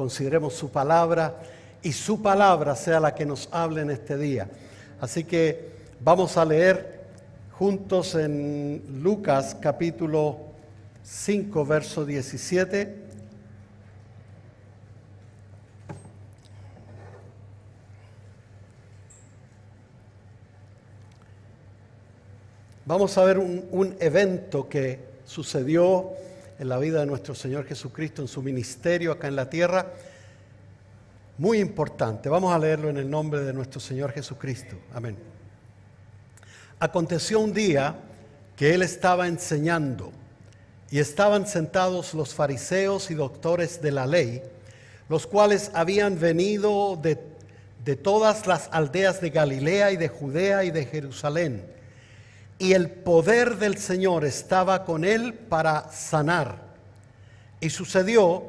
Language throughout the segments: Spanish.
consideremos su palabra y su palabra sea la que nos hable en este día. Así que vamos a leer juntos en Lucas capítulo 5, verso 17. Vamos a ver un evento que sucedió en la vida de nuestro Señor Jesucristo, en su ministerio acá en la tierra, muy importante. Vamos a leerlo en el nombre de nuestro Señor Jesucristo. Amén. Aconteció un día que Él estaba enseñando y estaban sentados los fariseos y doctores de la ley, los cuales habían venido de todas las aldeas de Galilea y de Judea y de Jerusalén. Y el poder del Señor estaba con Él para sanar. Y sucedió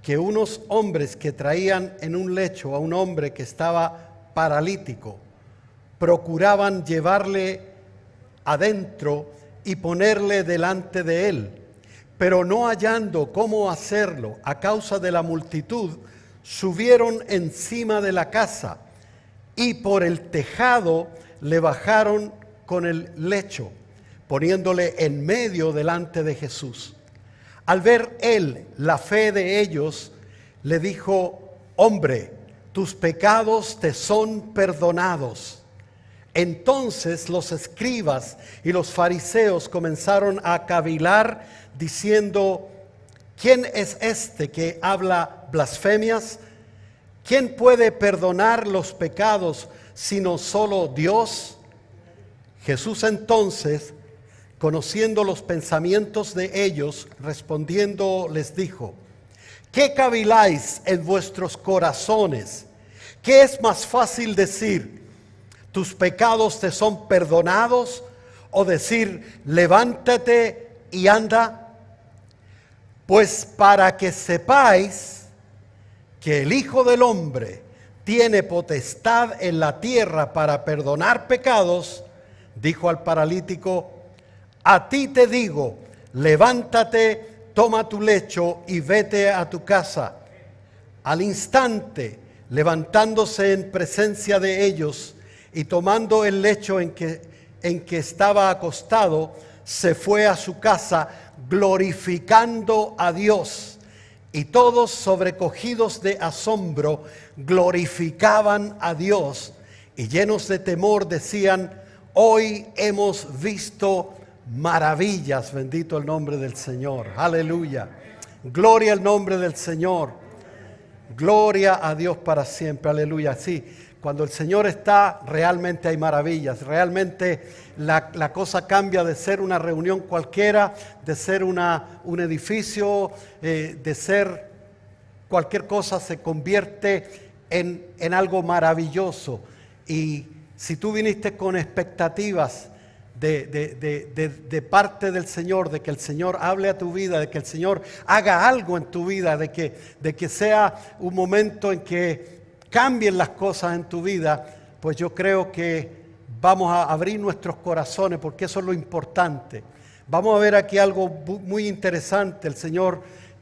que unos hombres que traían en un lecho a un hombre que estaba paralítico, procuraban llevarle adentro y ponerle delante de Él. Pero no hallando cómo hacerlo a causa de la multitud, subieron encima de la casa y por el tejado le bajaron con el lecho, poniéndole en medio delante de Jesús. Al ver él la fe de ellos, le dijo: hombre, tus pecados te son perdonados. Entonces los escribas y los fariseos comenzaron a cavilar, diciendo: ¿quién es este que habla blasfemias? ¿Quién puede perdonar los pecados sino solo Dios? Jesús entonces, conociendo los pensamientos de ellos, respondiendo les dijo: ¿qué caviláis en vuestros corazones? ¿Qué es más fácil decir: tus pecados te son perdonados? O decir: levántate y anda. Pues para que sepáis que el Hijo del Hombre tiene potestad en la tierra para perdonar pecados, dijo al paralítico: a ti te digo, levántate, toma tu lecho y vete a tu casa. Al instante, levantándose en presencia de ellos y tomando el lecho en que estaba acostado, se fue a su casa glorificando a Dios. Y todos, sobrecogidos de asombro, glorificaban a Dios y llenos de temor decían: hoy hemos visto maravillas. Bendito el nombre del Señor. Aleluya. Gloria al nombre del Señor. Gloria a Dios para siempre. Aleluya. Sí, cuando el Señor está, realmente hay maravillas. Realmente la cosa cambia de ser una reunión cualquiera, de ser un edificio, de ser cualquier cosa, se convierte en algo maravilloso. Y si tú viniste con expectativas de parte del Señor, de que el Señor hable a tu vida, de que el Señor haga algo en tu vida, de que sea un momento en que cambien las cosas en tu vida, pues yo creo que vamos a abrir nuestros corazones, porque eso es lo importante. Vamos a ver aquí algo muy interesante. El Señor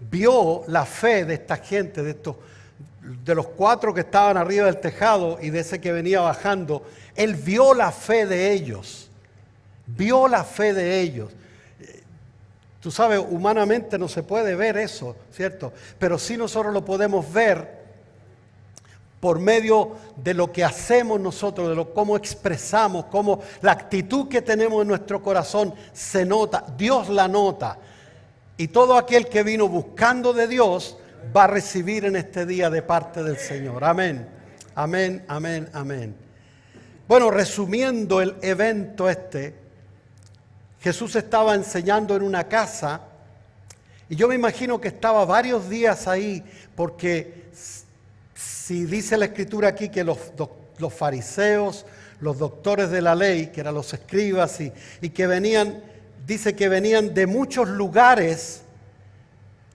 vio la fe de esta gente, de los 4 que estaban arriba del tejado y de ese que venía bajando. Él vio la fe de ellos. Vio la fe de ellos. Tú sabes, humanamente no se puede ver eso, ¿cierto? Pero sí nosotros lo podemos ver por medio de lo que hacemos nosotros, de cómo expresamos, cómo la actitud que tenemos en nuestro corazón se nota. Dios la nota. Y todo aquel que vino buscando de Dios va a recibir en este día de parte del Señor. Amén, amén, amén, amén. Bueno, resumiendo el evento Jesús estaba enseñando en una casa y yo me imagino que estaba varios días ahí, porque si dice la Escritura aquí que los fariseos, los doctores de la ley, que eran los escribas y que venían, dice que venían de muchos lugares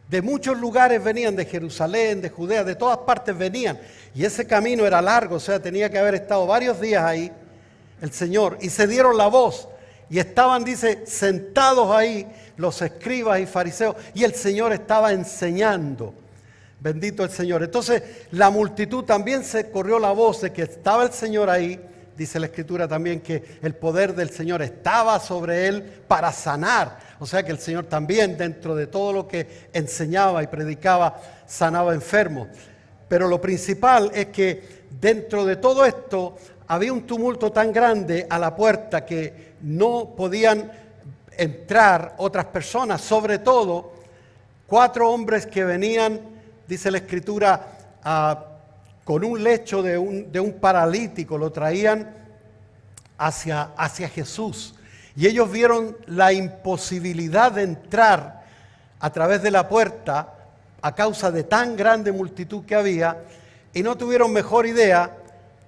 venían, de Jerusalén, de Judea, de todas partes venían. Y ese camino era largo, o sea, tenía que haber estado varios días ahí el Señor. Y se dieron la voz y estaban, dice, sentados ahí los escribas y fariseos. Y el Señor estaba enseñando. Bendito el Señor. Entonces la multitud también se corrió la voz de que estaba el Señor ahí. Dice la Escritura también que el poder del Señor estaba sobre él para sanar. O sea que el Señor también, dentro de todo lo que enseñaba y predicaba, sanaba enfermos. Pero lo principal es que dentro de todo esto había un tumulto tan grande a la puerta que no podían entrar otras personas, sobre todo 4 hombres que venían, dice la Escritura, con un lecho de un paralítico, lo traían hacia Jesús. Y ellos vieron la imposibilidad de entrar a través de la puerta a causa de tan grande multitud que había, y no tuvieron mejor idea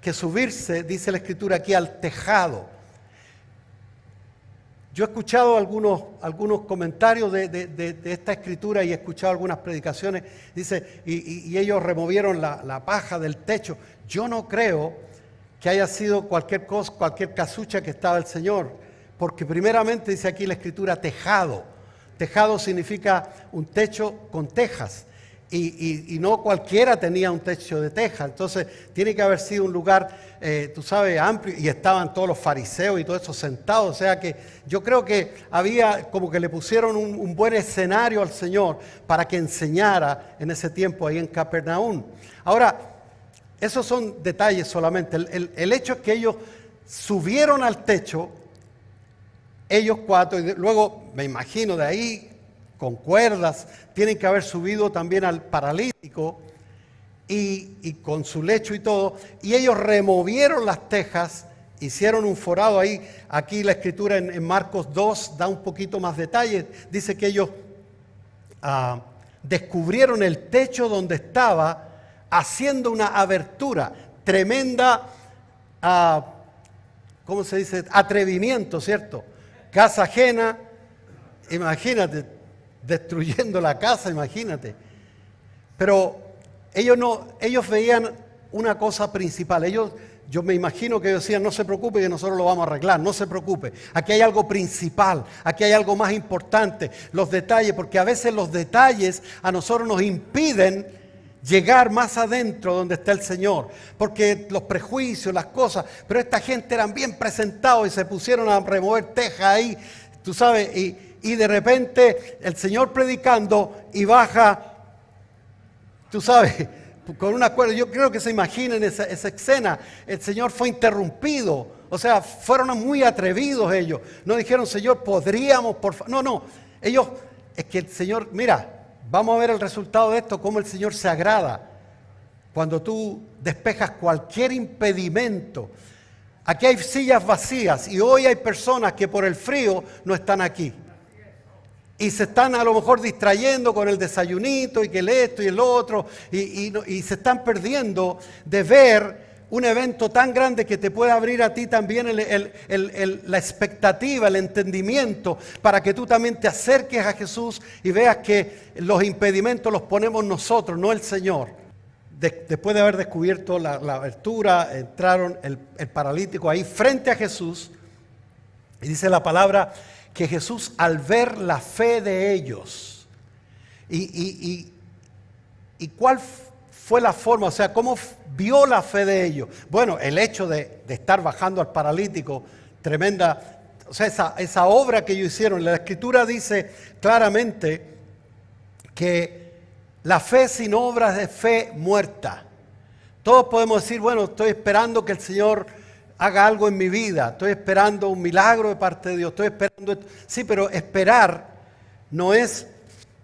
que subirse, dice la Escritura aquí, al tejado. Yo he escuchado algunos comentarios de esta Escritura y he escuchado algunas predicaciones. Dice, y ellos removieron la paja del techo. Yo no creo que haya sido cualquier cosa, cualquier casucha que estaba el Señor, porque primeramente dice aquí la Escritura tejado. Tejado significa un techo con tejas. Y no cualquiera tenía un techo de teja. Entonces tiene que haber sido un lugar, tú sabes, amplio, y estaban todos los fariseos y todo eso sentados. O sea que yo creo que había como que le pusieron un buen escenario al Señor para que enseñara en ese tiempo ahí en Capernaum. Ahora, esos son detalles solamente. El hecho es que ellos subieron al techo, ellos 4, y luego me imagino de ahí con cuerdas, tienen que haber subido también al paralítico y con su lecho y todo, y ellos removieron las tejas, hicieron un forado ahí. Aquí la Escritura en Marcos 2 da un poquito más detalles, dice que ellos descubrieron el techo donde estaba, haciendo una abertura, tremenda, ¿cómo se dice? Atrevimiento, ¿cierto? Casa ajena, imagínate, destruyendo la casa, imagínate. Pero ellos veían una cosa principal. Yo me imagino que ellos decían, no se preocupe que nosotros lo vamos a arreglar, no se preocupe. Aquí hay algo principal, aquí hay algo más importante, los detalles, porque a veces los detalles a nosotros nos impiden llegar más adentro donde está el Señor, porque los prejuicios, las cosas, pero esta gente eran bien presentados y se pusieron a remover teja ahí, tú sabes, y de repente el Señor predicando y baja, tú sabes, con una cuerda. Yo creo que se imaginen esa escena. El Señor fue interrumpido. O sea, fueron muy atrevidos ellos. No dijeron, Señor, podríamos, por favor. No. Ellos, es que el Señor, mira, vamos a ver el resultado de esto, cómo el Señor se agrada cuando tú despejas cualquier impedimento. Aquí hay sillas vacías y hoy hay personas que por el frío no están aquí. Y se están a lo mejor distrayendo con el desayunito y que el esto y el otro y se están perdiendo de ver un evento tan grande que te puede abrir a ti también la expectativa, el entendimiento, para que tú también te acerques a Jesús y veas que los impedimentos los ponemos nosotros, no el Señor. Después de haber descubierto la abertura, entraron el paralítico ahí frente a Jesús y dice la palabra que Jesús, al ver la fe de ellos, y cuál fue la forma, o sea, cómo vio la fe de ellos. Bueno, el hecho de estar bajando al paralítico, tremenda, o sea, esa obra que ellos hicieron. La Escritura dice claramente que la fe sin obras es fe muerta. Todos podemos decir, bueno, estoy esperando que el Señor haga algo en mi vida, estoy esperando un milagro de parte de Dios, estoy esperando esto. Sí, pero esperar no es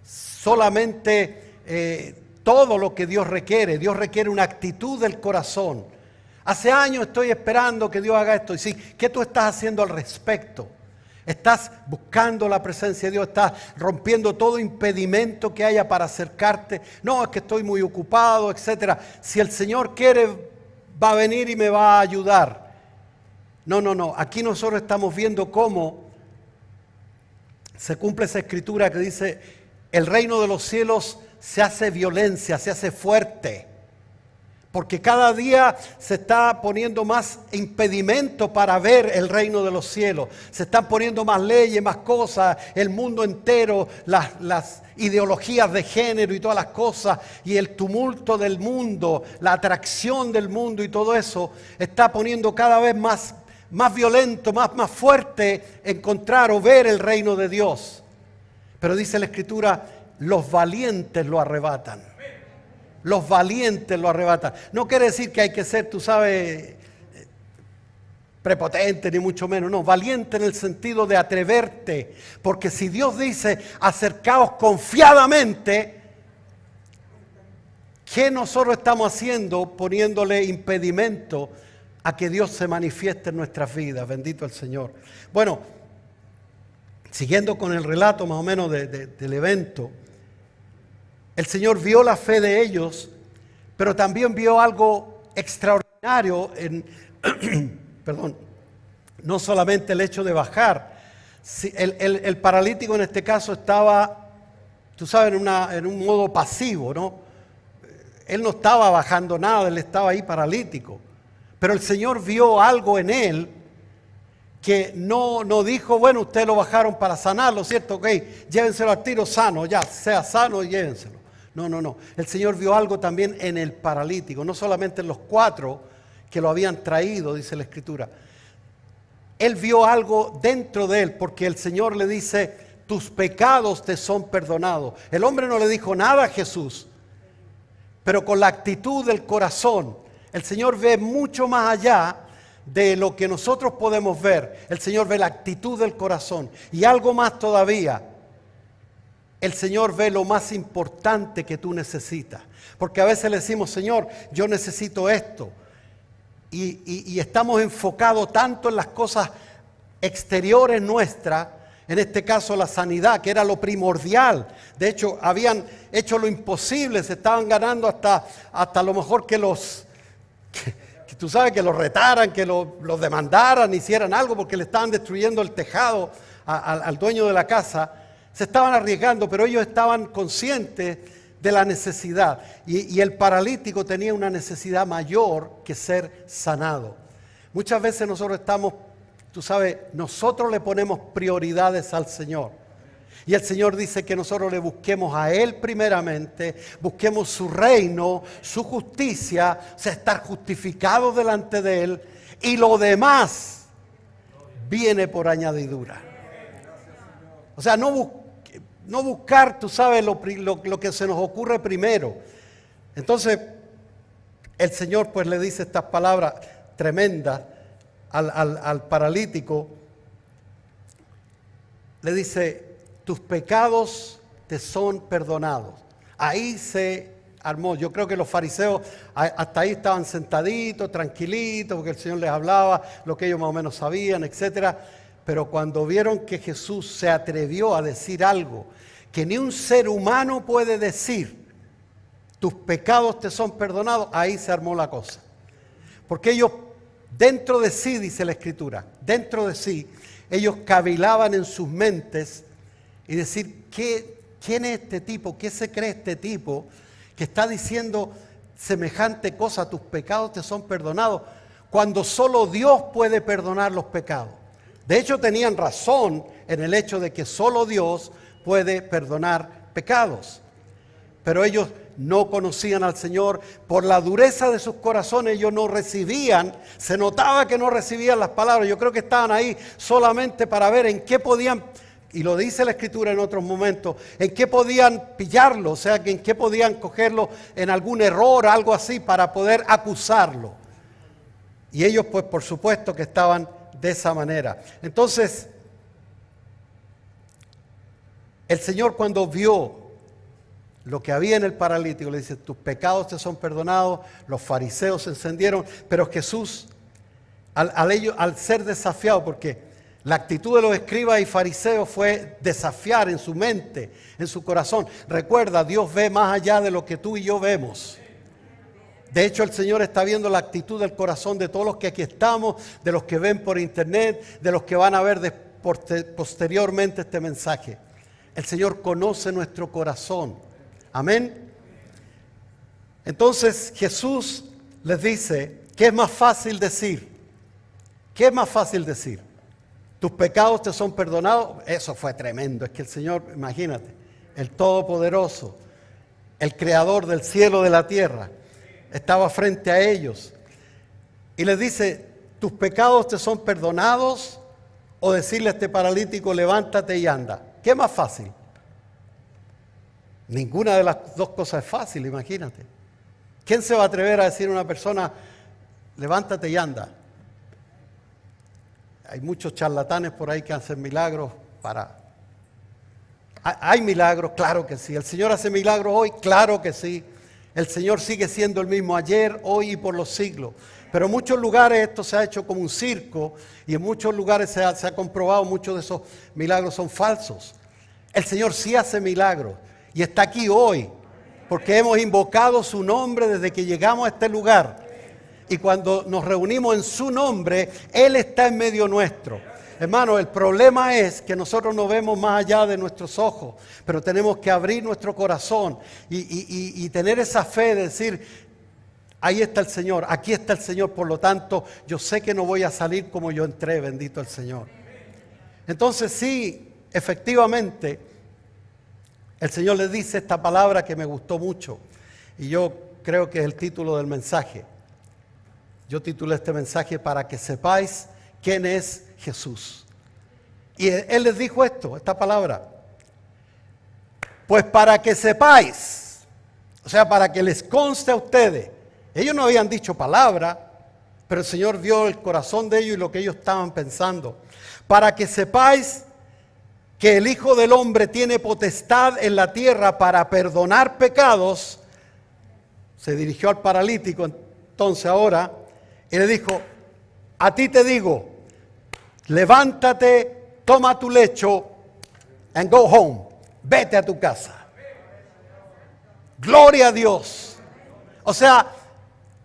solamente todo lo que Dios requiere. Dios requiere una actitud del corazón. Hace años estoy esperando que Dios haga esto. Y sí, ¿qué tú estás haciendo al respecto? ¿Estás buscando la presencia de Dios? ¿Estás rompiendo todo impedimento que haya para acercarte? No, es que estoy muy ocupado, etcétera. Si el Señor quiere, va a venir y me va a ayudar. No. Aquí nosotros estamos viendo cómo se cumple esa Escritura que dice, el reino de los cielos se hace violencia, se hace fuerte, Porque cada día se está poniendo más impedimento para ver el reino de los cielos. Se están poniendo más leyes, más cosas, el mundo entero, las ideologías de género y todas las cosas, y el tumulto del mundo, la atracción del mundo y todo eso, está poniendo cada vez más violento, más fuerte encontrar o ver el reino de Dios. Pero dice la Escritura, los valientes lo arrebatan. Los valientes lo arrebatan. No quiere decir que hay que ser, tú sabes, prepotente, ni mucho menos. No, valiente en el sentido de atreverte. Porque si Dios dice, acercaos confiadamente, ¿qué nosotros estamos haciendo poniéndole impedimento a que Dios se manifieste en nuestras vidas? Bendito el Señor. Bueno, siguiendo con el relato más o menos del evento, el Señor vio la fe de ellos, pero también vio algo extraordinario perdón, no solamente el hecho de bajar. El paralítico en este caso estaba, tú sabes, en un modo pasivo, ¿no? Él no estaba bajando nada, él estaba ahí paralítico. Pero el Señor vio algo en él que no dijo, bueno, ustedes lo bajaron para sanarlo, ¿cierto? Ok, llévenselo al tiro sano, ya, sea sano y llévenselo. No. El Señor vio algo también en el paralítico, no solamente en los 4 que lo habían traído, dice la Escritura. Él vio algo dentro de él, porque el Señor le dice, tus pecados te son perdonados. El hombre no le dijo nada a Jesús, pero con la actitud del corazón, el Señor ve mucho más allá de lo que nosotros podemos ver. El Señor ve la actitud del corazón y algo más todavía. El Señor ve lo más importante que tú necesitas. Porque a veces le decimos, Señor, yo necesito esto. Y estamos enfocados tanto en las cosas exteriores nuestras, en este caso la sanidad, que era lo primordial. De hecho, habían hecho lo imposible, se estaban ganando hasta lo mejor que tú sabes, que los retaran, que los demandaran, hicieran algo, porque le estaban destruyendo el tejado al dueño de la casa. Se estaban arriesgando, pero ellos estaban conscientes de la necesidad. Y el paralítico tenía una necesidad mayor que ser sanado. Muchas veces nosotros estamos, tú sabes, nosotros le ponemos prioridades al Señor. Y el Señor dice que nosotros le busquemos a Él primeramente, busquemos su reino, su justicia, o sea, estar justificados delante de Él, y lo demás viene por añadidura. O sea, no buscar, tú sabes, lo que se nos ocurre primero. Entonces, el Señor pues le dice estas palabras tremendas al paralítico. Le dice, tus pecados te son perdonados. Ahí se armó. Yo creo que los fariseos hasta ahí estaban sentaditos, tranquilitos, porque el Señor les hablaba lo que ellos más o menos sabían, etcétera. Pero cuando vieron que Jesús se atrevió a decir algo que ni un ser humano puede decir, tus pecados te son perdonados, ahí se armó la cosa. Porque ellos, dentro de sí, dice la Escritura, dentro de sí, ellos cavilaban en sus mentes y decir, ¿quién es este tipo? ¿Qué se cree este tipo que está diciendo semejante cosa? Tus pecados te son perdonados, cuando solo Dios puede perdonar los pecados. De hecho, tenían razón en el hecho de que solo Dios puede perdonar pecados. Pero ellos no conocían al Señor. Por la dureza de sus corazones, ellos no recibían. Se notaba que no recibían las palabras. Yo creo que estaban ahí solamente para ver en qué podían, y lo dice la Escritura en otros momentos, en qué podían pillarlo, o sea, que en qué podían cogerlo en algún error, algo así, para poder acusarlo. Y ellos, pues, por supuesto que estaban de esa manera. Entonces, el Señor, cuando vio lo que había en el paralítico, le dice, tus pecados te son perdonados. Los fariseos se encendieron, pero Jesús, al ser desafiado, porque la actitud de los escribas y fariseos fue desafiar en su mente, en su corazón. Recuerda, Dios ve más allá de lo que tú y yo vemos. De hecho, el Señor está viendo la actitud del corazón de todos los que aquí estamos, de los que ven por internet, de los que van a ver posteriormente este mensaje. El Señor conoce nuestro corazón. Amén. Entonces Jesús les dice, ¿qué es más fácil decir? ¿Qué es más fácil decir? ¿Tus pecados te son perdonados? Eso fue tremendo. Es que el Señor, imagínate, el Todopoderoso, el Creador del cielo y de la tierra, estaba frente a ellos y les dice, ¿tus pecados te son perdonados? O decirle a este paralítico, levántate y anda. ¿Qué es más fácil? Ninguna de las dos cosas es fácil, imagínate. ¿Quién se va a atrever a decir a una persona, levántate y anda? Hay muchos charlatanes por ahí que hacen milagros para... ¿Hay milagros? Claro que sí. ¿El Señor hace milagros hoy? Claro que sí. El Señor sigue siendo el mismo ayer, hoy y por los siglos. Pero en muchos lugares esto se ha hecho como un circo y en muchos lugares se ha comprobado muchos de esos milagros son falsos. El Señor sí hace milagros y está aquí hoy porque hemos invocado su nombre desde que llegamos a este lugar. Y cuando nos reunimos en su nombre, Él está en medio nuestro. Hermano, el problema es que nosotros no vemos más allá de nuestros ojos, pero tenemos que abrir nuestro corazón y tener esa fe de decir, ahí está el Señor, aquí está el Señor, por lo tanto, yo sé que no voy a salir como yo entré, bendito el Señor. Entonces sí, efectivamente, el Señor les dice esta palabra que me gustó mucho y yo creo que es el título del mensaje. Yo titulé este mensaje para que sepáis quién es Jesús. Y Él les dijo esta palabra. Pues para que sepáis, o sea, para que les conste a ustedes. Ellos no habían dicho palabra, pero el Señor vio el corazón de ellos y lo que ellos estaban pensando. Para que sepáis que el Hijo del Hombre tiene potestad en la tierra para perdonar pecados. Se dirigió al paralítico entonces ahora y le dijo, a ti te digo, levántate, toma tu lecho and go home. Vete a tu casa. Gloria a Dios. O sea,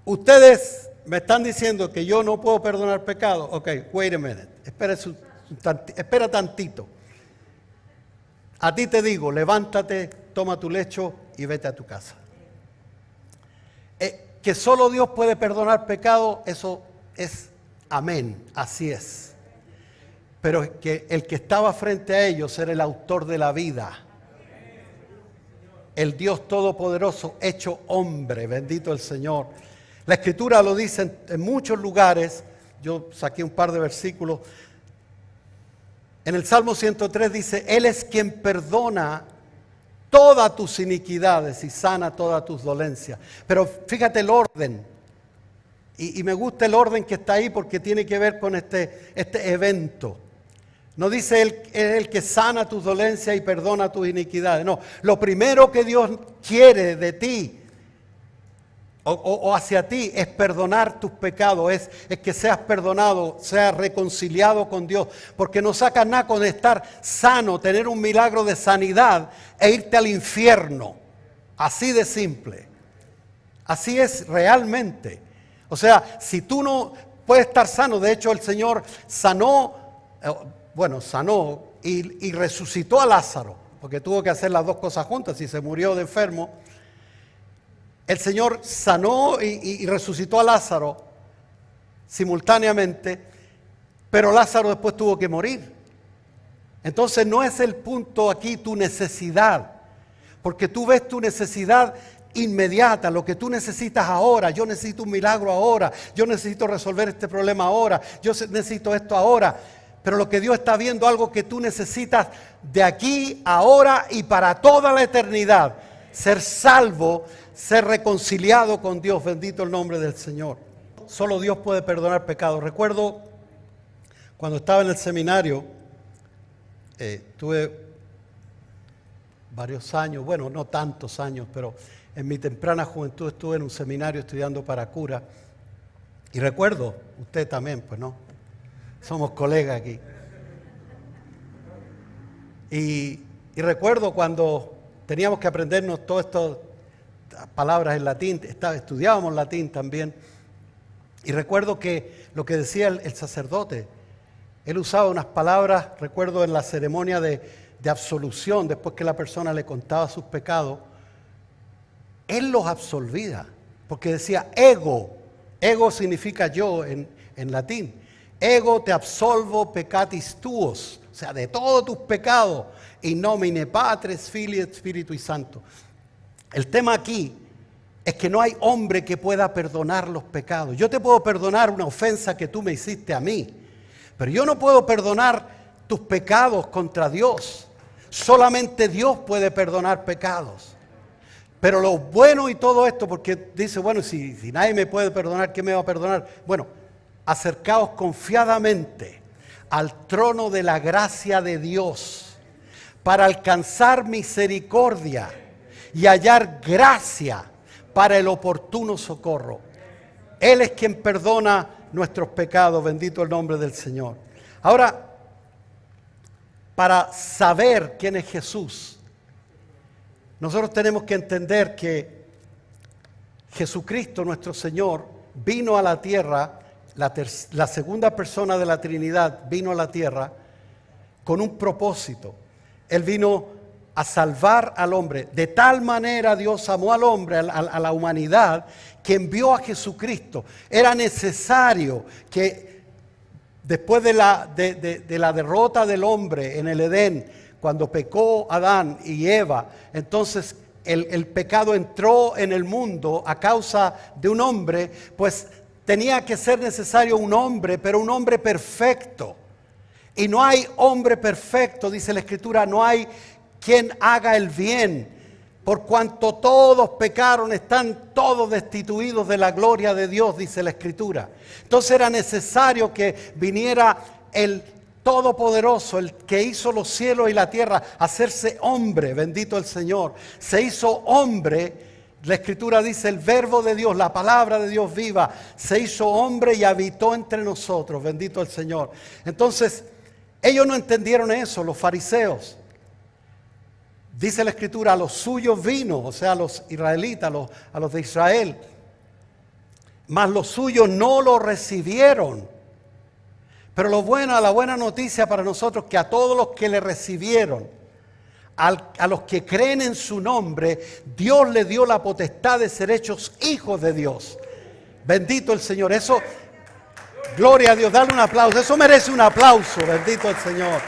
ustedes me están diciendo que yo no puedo perdonar pecados. Ok, wait a minute. Espera tantito. A ti te digo, levántate, toma tu lecho y vete a tu casa. Que solo Dios puede perdonar pecado, eso es amén, así es. Pero que el que estaba frente a ellos era el autor de la vida. El Dios Todopoderoso hecho hombre, bendito el Señor. La Escritura lo dice en muchos lugares, yo saqué un par de versículos. En el Salmo 103 dice, Él es quien perdona todas tus iniquidades y sana todas tus dolencias. Pero fíjate el orden. Y me gusta el orden que está ahí porque tiene que ver con este evento. No dice Él es el que sana tus dolencias y perdona tus iniquidades. No, lo primero que Dios quiere de ti o hacia ti es perdonar tus pecados, es que seas perdonado, seas reconciliado con Dios. Porque no sacas nada con estar sano, tener un milagro de sanidad e irte al infierno. Así de simple. Así es realmente. O sea, si tú no puedes estar sano, de hecho el Señor sanó y resucitó a Lázaro, porque tuvo que hacer las dos cosas juntas, si se murió de enfermo. El Señor sanó y resucitó a Lázaro simultáneamente, pero Lázaro después tuvo que morir. Entonces no es el punto aquí tu necesidad, porque tú ves tu necesidad inmediata, lo que tú necesitas ahora. Yo necesito un milagro ahora, yo necesito resolver este problema ahora, yo necesito esto ahora. Pero lo que Dios está viendo, algo que tú necesitas de aquí, ahora y para toda la eternidad. Ser salvo, ser reconciliado con Dios, bendito el nombre del Señor. Solo Dios puede perdonar pecados. Recuerdo cuando estaba en el seminario, tuve varios años, bueno, no tantos años, pero en mi temprana juventud estuve en un seminario estudiando para cura. Y recuerdo, usted también, pues no, somos colegas aquí. Y recuerdo cuando teníamos que aprendernos todas estas palabras en latín, estudiábamos latín también. Y recuerdo que lo que decía el sacerdote, él usaba unas palabras, recuerdo en la ceremonia de absolución, después que la persona le contaba sus pecados, él los absolvía, porque decía ego Ego significa yo en latín. Ego te absolvo peccatis tuos, o sea, de todos tus pecados, in nomine Patris, Filii et Spiritui Sancto. El tema aquí es que no hay hombre que pueda perdonar los pecados. Yo te puedo perdonar una ofensa que tú me hiciste a mí, pero yo no puedo perdonar tus pecados contra Dios. Solamente Dios puede perdonar pecados. Pero lo bueno y todo esto, porque dice, bueno, si nadie me puede perdonar, ¿qué me va a perdonar? Bueno, acercaos confiadamente al trono de la gracia de Dios para alcanzar misericordia y hallar gracia para el oportuno socorro. Él es quien perdona nuestros pecados, bendito el nombre del Señor. Ahora, para saber quién es Jesús, nosotros tenemos que entender que Jesucristo, nuestro Señor, vino a la tierra, la segunda persona de la Trinidad vino a la tierra con un propósito. Él vino a salvar al hombre. De tal manera Dios amó al hombre, a la humanidad, que envió a Jesucristo. Era necesario que después de la derrota del hombre en el Edén, cuando pecó Adán y Eva, entonces el pecado entró en el mundo a causa de un hombre, pues tenía que ser necesario un hombre, pero un hombre perfecto. Y no hay hombre perfecto, dice la Escritura, no hay quien haga el bien, por cuanto todos pecaron, están todos destituidos de la gloria de Dios, dice la Escritura. Entonces era necesario que viniera el Todopoderoso, el que hizo los cielos y la tierra, a hacerse hombre, bendito el Señor. Se hizo hombre, la Escritura dice, el verbo de Dios, la palabra de Dios viva, se hizo hombre y habitó entre nosotros, bendito el Señor. Entonces, ellos no entendieron eso, los fariseos. Dice la Escritura, a los suyos vino, o sea, a los israelitas, a los de Israel. Mas los suyos no lo recibieron. Pero la buena noticia para nosotros, que a todos los que le recibieron, a los que creen en su nombre, Dios le dio la potestad de ser hechos hijos de Dios. Bendito el Señor. Eso, gloria a Dios, dale un aplauso. Eso merece un aplauso, bendito el Señor.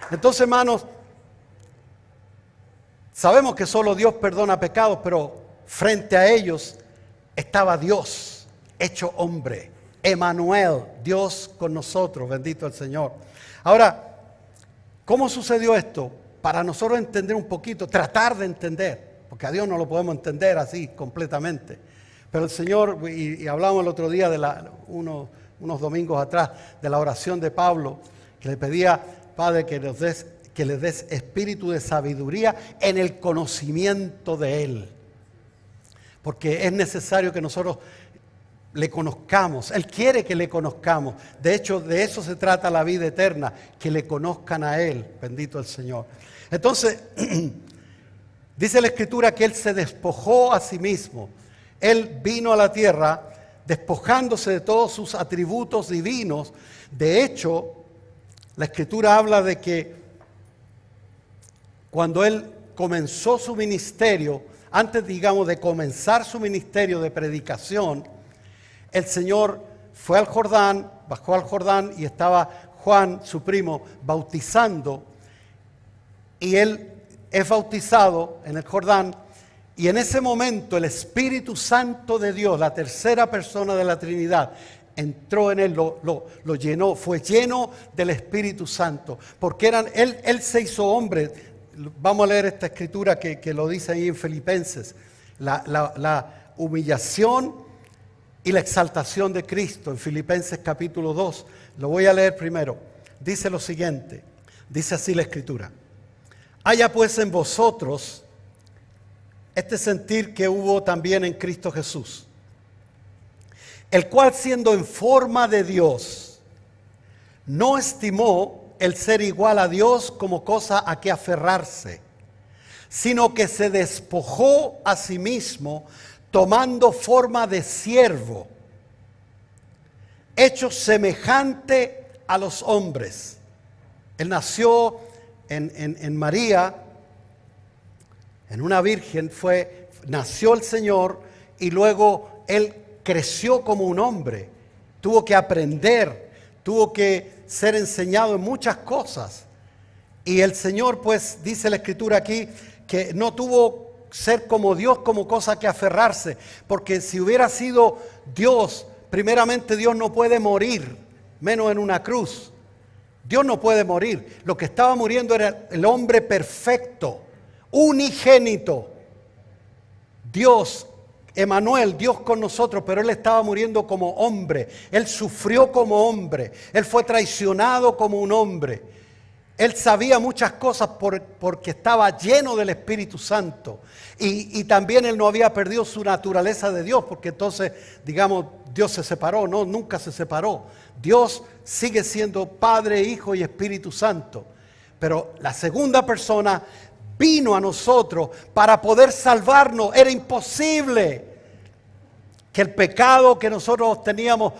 Entonces, hermanos, sabemos que solo Dios perdona pecados, pero frente a ellos estaba Dios, hecho hombre, Emmanuel, Dios con nosotros, bendito el Señor. Ahora, ¿cómo sucedió esto? Para nosotros entender un poquito, tratar de entender, porque a Dios no lo podemos entender así completamente. Pero el Señor, y hablamos el otro día unos domingos atrás, de la oración de Pablo, que le pedía, Padre, que les des espíritu de sabiduría en el conocimiento de Él. Porque es necesario que nosotros le conozcamos. Él quiere que le conozcamos. De hecho, de eso se trata la vida eterna, que le conozcan a Él. Bendito el Señor. Entonces, dice la Escritura que Él se despojó a sí mismo. Él vino a la tierra despojándose de todos sus atributos divinos. De hecho, la Escritura habla de que cuando Él comenzó su ministerio, antes, digamos, de comenzar su ministerio de predicación, el Señor fue al Jordán, bajó al Jordán y estaba Juan, su primo, bautizando. Y Él es bautizado en el Jordán. Y en ese momento el Espíritu Santo de Dios, la tercera persona de la Trinidad, entró en él, lo llenó, fue lleno del Espíritu Santo, porque él se hizo hombre. Vamos a leer esta escritura que lo dice ahí en Filipenses, la humillación y la exaltación de Cristo, en Filipenses capítulo 2, lo voy a leer primero. Dice lo siguiente, dice así la escritura: haya pues en vosotros este sentir que hubo también en Cristo Jesús, el cual, siendo en forma de Dios, no estimó el ser igual a Dios como cosa a que aferrarse, sino que se despojó a sí mismo, tomando forma de siervo, hecho semejante a los hombres. Él nació en María, en una virgen, fue nació el Señor y luego Él creció como un hombre. Tuvo que aprender, tuvo que ser enseñado en muchas cosas. Y el Señor, pues, dice la Escritura aquí, que no tuvo ser como Dios como cosa que aferrarse. Porque si hubiera sido Dios, primeramente Dios no puede morir, menos en una cruz. Dios no puede morir. Lo que estaba muriendo era el hombre perfecto, unigénito. Dios, Emmanuel, Dios con nosotros, pero Él estaba muriendo como hombre. Él sufrió como hombre. Él fue traicionado como un hombre. Él sabía muchas cosas porque estaba lleno del Espíritu Santo. Y también Él no había perdido su naturaleza de Dios, porque entonces, digamos, Dios se separó. No, nunca se separó. Dios sigue siendo Padre, Hijo y Espíritu Santo. Pero la segunda persona vino a nosotros para poder salvarnos. Era imposible que el pecado que nosotros teníamos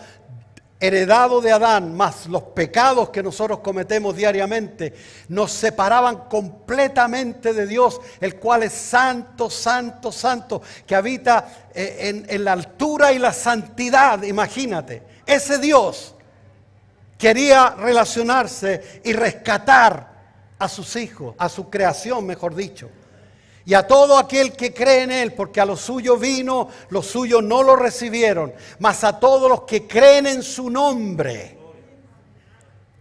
heredado de Adán, más los pecados que nosotros cometemos diariamente, nos separaban completamente de Dios, el cual es santo, santo, santo, que habita en la altura y la santidad. Imagínate, ese Dios quería relacionarse y rescatar a sus hijos, a su creación, mejor dicho. Y a todo aquel que cree en Él, porque a los suyos vino, los suyos no lo recibieron, mas a todos los que creen en su nombre,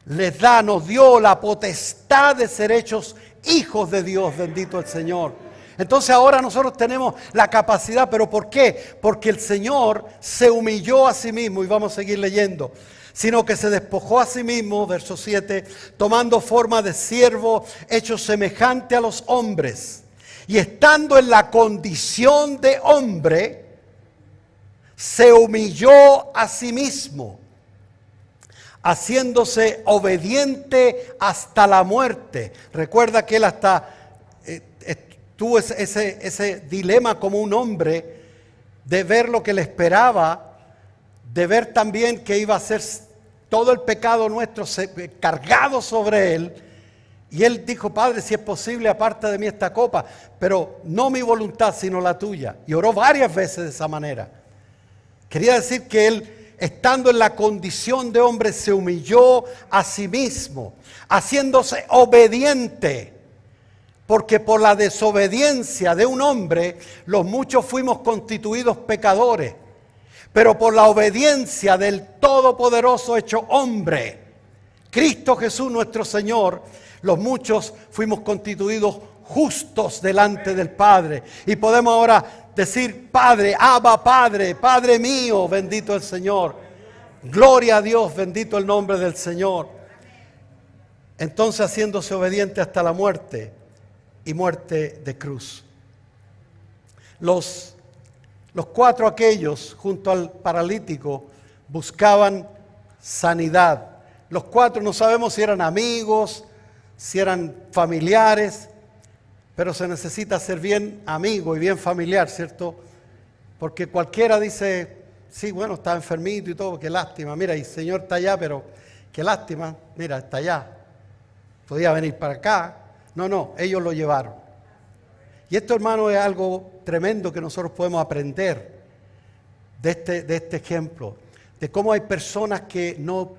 nos dio la potestad de ser hechos hijos de Dios, bendito el Señor. Entonces ahora nosotros tenemos la capacidad, ¿pero por qué? Porque el Señor se humilló a sí mismo, y vamos a seguir leyendo. Sino que se despojó a sí mismo, verso 7, tomando forma de siervo, hecho semejante a los hombres. Y estando en la condición de hombre, se humilló a sí mismo, haciéndose obediente hasta la muerte. Recuerda que Él hasta tuvo ese dilema como un hombre, de ver lo que le esperaba, de ver también que iba a ser todo el pecado nuestro cargado sobre Él. Y Él dijo: Padre, si es posible, aparta de mí esta copa, pero no mi voluntad, sino la tuya. Y oró varias veces de esa manera. Quería decir que Él, estando en la condición de hombre, se humilló a sí mismo, haciéndose obediente. Porque por la desobediencia de un hombre, los muchos fuimos constituidos pecadores. Pero por la obediencia del Todopoderoso hecho hombre, Cristo Jesús nuestro Señor, los muchos fuimos constituidos justos delante del Padre. Y podemos ahora decir: Padre, Abba Padre, Padre mío, bendito el Señor. Gloria a Dios, bendito el nombre del Señor. Entonces, haciéndose obediente hasta la muerte, y muerte de cruz. Los cuatro aquellos junto al paralítico buscaban sanidad. Los cuatro no sabemos si eran amigos, si eran familiares, pero se necesita ser bien amigo y bien familiar, ¿cierto? Porque cualquiera dice: sí, bueno, está enfermito y todo, qué lástima. Mira, y el Señor está allá, pero qué lástima, mira, está allá. Podía venir para acá. No, ellos lo llevaron. Y esto, hermano, es algo tremendo que nosotros podemos aprender de este ejemplo, de cómo hay personas que no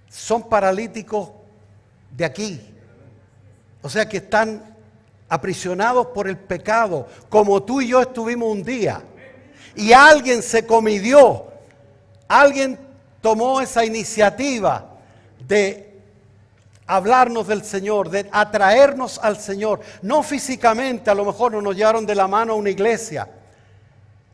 son paralíticos de aquí, o sea, que están aprisionados por el pecado, como tú y yo estuvimos un día, y alguien se comidió, alguien tomó esa iniciativa de hablarnos del Señor, de atraernos al Señor, no físicamente. A lo mejor no nos llevaron de la mano a una iglesia.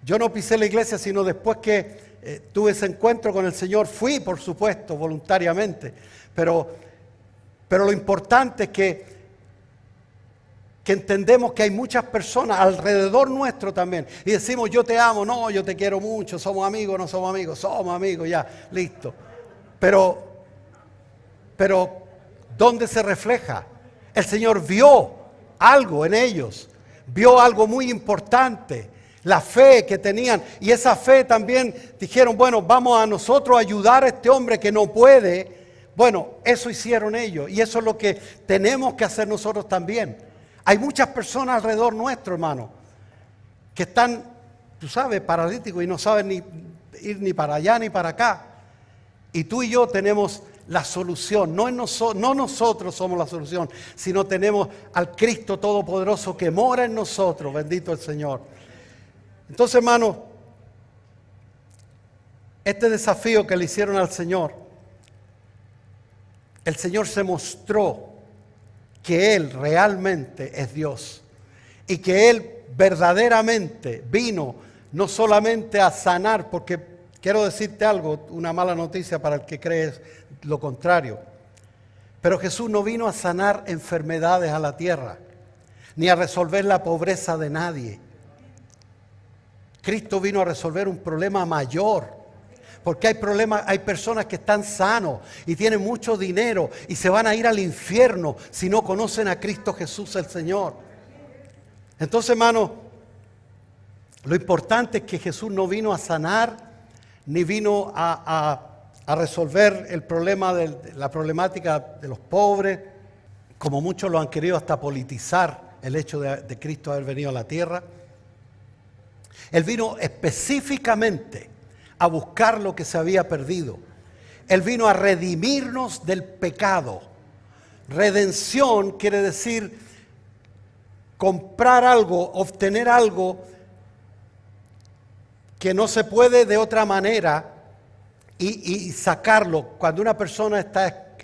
Yo no pisé la iglesia, sino después que tuve ese encuentro con el Señor, fui, por supuesto, voluntariamente, pero lo importante es que entendemos que hay muchas personas alrededor nuestro también, y decimos: yo te amo, no, yo te quiero mucho, somos amigos, no somos amigos, ya, listo. Pero ¿dónde se refleja? El Señor vio algo en ellos, vio algo muy importante, la fe que tenían, y esa fe también dijeron: bueno, vamos a nosotros a ayudar a este hombre que no puede. Bueno, eso hicieron ellos, y eso es lo que tenemos que hacer nosotros también. Hay muchas personas alrededor nuestro, hermano, que están, tú sabes, paralíticos y no saben ni ir ni para allá ni para acá. Y tú y yo tenemos la solución. No nosotros somos la solución, sino tenemos al Cristo Todopoderoso que mora en nosotros. Bendito el Señor. Entonces, hermano, este desafío que le hicieron al Señor, el Señor se mostró que Él realmente es Dios y que Él verdaderamente vino no solamente a sanar, porque quiero decirte algo, una mala noticia para el que cree lo contrario, pero Jesús no vino a sanar enfermedades a la tierra, ni a resolver la pobreza de nadie. Cristo vino a resolver un problema mayor. Porque hay personas que están sanos y tienen mucho dinero y se van a ir al infierno si no conocen a Cristo Jesús el Señor. Entonces, hermano, lo importante es que Jesús no vino a sanar ni vino a resolver el problema la problemática de los pobres, como muchos lo han querido hasta politizar el hecho de Cristo haber venido a la tierra. Él vino específicamente a buscar lo que se había perdido. Él vino a redimirnos del pecado. Redención quiere decir comprar algo, obtener algo que no se puede de otra manera y sacarlo. Cuando una persona